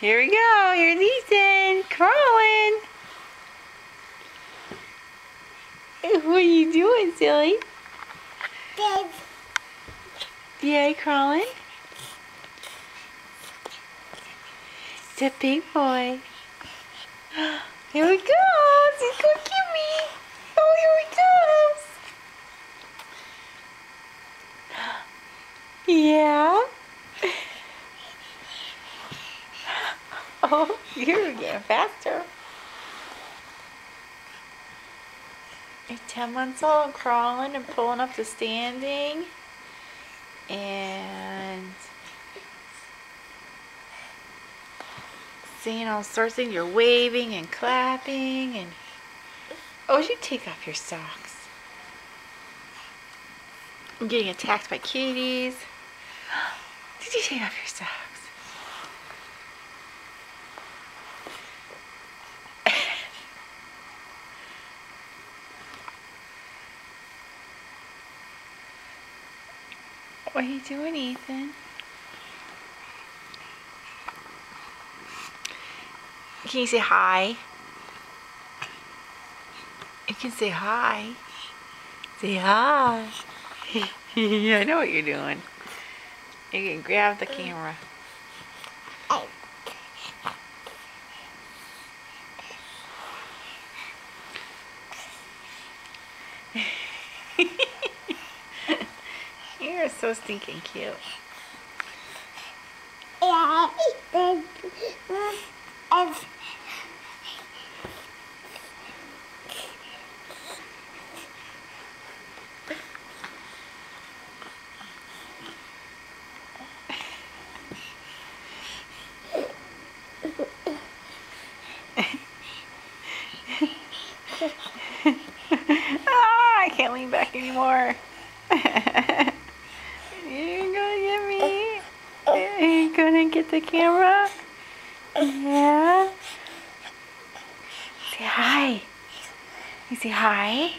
Here we go. Here's Ethan crawling. What are you doing, silly? Yeah, crawling. It's a big boy. Here we go. He's going to get me. Oh, here he comes. Yeah. Oh, you're getting faster. He's 10 months old, crawling and pulling up to standing. And seeing all sorts of things. You're waving and clapping. And oh, you take off your socks. I'm getting attacked by kitties. Did you take off your socks? What are you doing, Ethan? Can you say hi? You can say hi. Say hi. I know what you're doing. You can grab the camera. You're so stinking cute. Oh, I can't lean back anymore. You're gonna get me. You're gonna get the camera. Yeah. Say hi. You say hi.